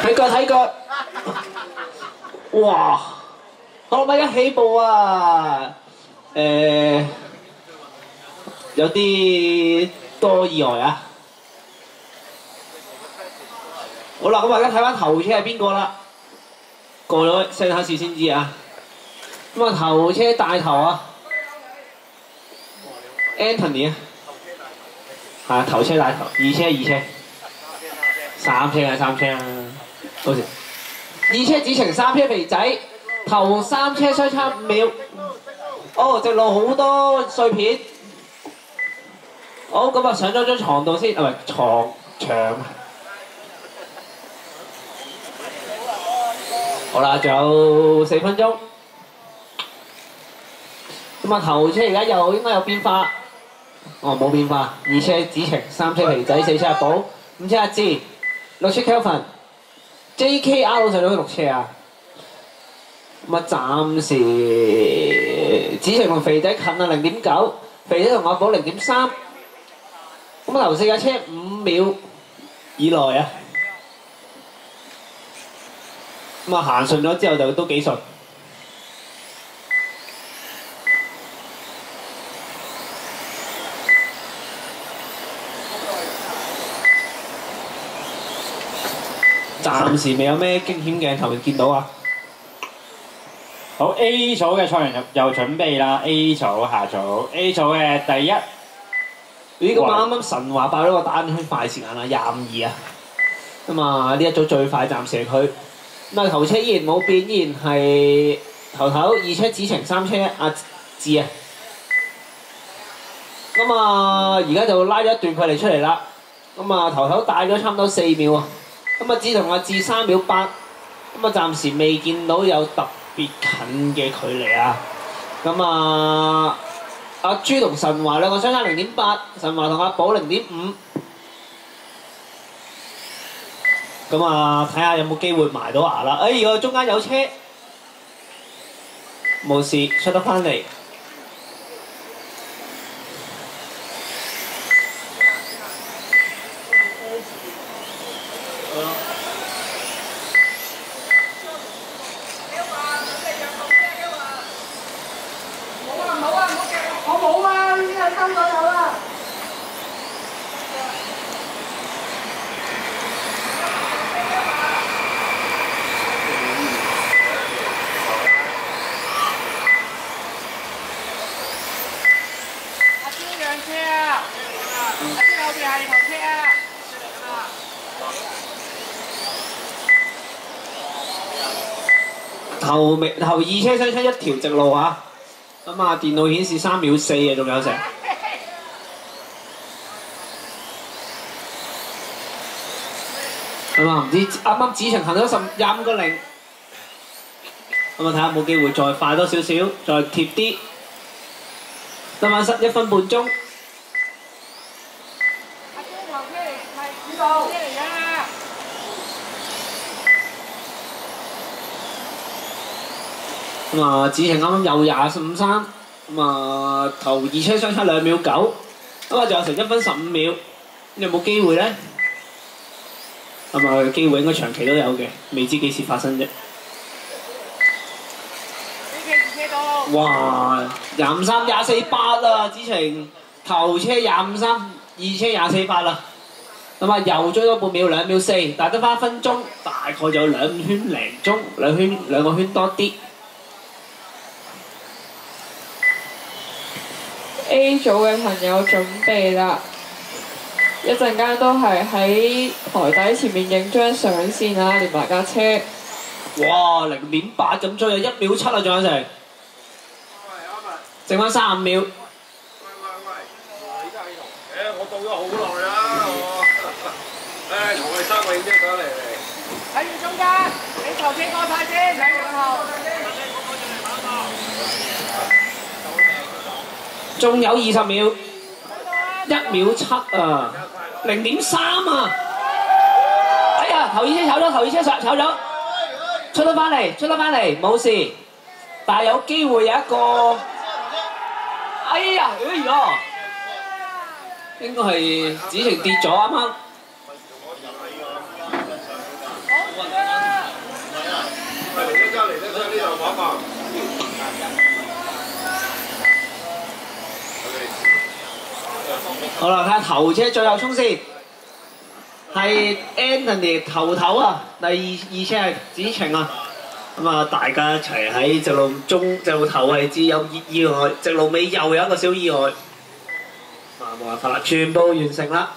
睇腳睇腳，哇！好咪一起步啊！有啲多意外啊！好啦，咁大家睇翻頭車係邊個啦？過咗聲考試先知啊！咁啊頭車帶頭啊 ，Anthony 啊，係啊頭車帶頭，二車，三車啊，好似二車子晴，三車肥仔，頭三車相差5秒。哦，直路好多碎片。好，咁啊上咗張床度先，唔係床。好啦，仲有4分鐘。咁啊頭車而家又應該有變化。哦，冇變化。二車子晴，三車肥仔，四車阿寶，五車阿志，六車 Kelvin。JKR 上咗去6車啊！咁啊，暫時子晴同肥仔近啊0.9，肥仔同阿寶0.3。咁啊，頭4架車5秒以內啊！咁啊，行順咗之後就都幾順。暫時未有咩驚險鏡頭見到啊！好 A 組嘅賽員又準備啦 ，A 組下組 A 組嘅第一。咦，咁啱啱神話爆咗個單圈快時間啦，22啊！咁啊，呢一組最快暫時係佢。咁啊，頭車依然冇變，依然係頭，二車子晴，三車阿志啊。咁啊，而家就拉咗一段距離出嚟啦。咁啊，頭帶咗差唔多4秒啊。咁啊，志同阿志3秒8。咁啊，暫時未見到有特別近嘅距離啊。咁啊，阿朱同神華兩個相差0.8，神華同阿寶0.5。咁啊，睇下有冇機會埋到牙啦！如果中間有車，冇事出得翻嚟。頭2車相差1條直路啊！咁啊，電腦顯示3秒4啊，仲有成。咁啊，唔知啱啱子晴行咗25個0。咁啊，睇下有冇機會再快多少少，再貼啲。得翻1分半鐘。咁啊，子晴啱啱又25.3，咁啊頭2車相差2秒9，咁啊仲有成1分15秒，有冇機會咧？咁啊機會應該長期都有嘅，未知幾時發生啫。哇！23、24.8啊，子晴頭車25.3，二車24.8啦。咁啊又追多半秒2秒4，但係得翻1分鐘，大概就有2圈零鐘，兩個圈多啲。A 組嘅朋友準備啦，一陣間都係喺台底前面影張相先啦，連埋架車。哇！0.8咁追啊，1秒7啊，仲有成，剩翻35秒。喂，我到咗好耐啦，同佢3個影張相嚟。喺住中間，你頭先過晒先，兩個後。仲有20秒，1秒7啊，0.3啊！哎呀，頭2車炒咗，炒咗，出得翻嚟，冇事，但係有機會有一個，哎呀，應該係子晴跌咗啱啱。好啦，睇下頭車最後衝線，係 Anthony 頭啊，第二車係子晴啊。咁啊，大家一齊喺直路頭位置有意外，直路尾又有一個小意外。冇辦法啦，全部完成啦。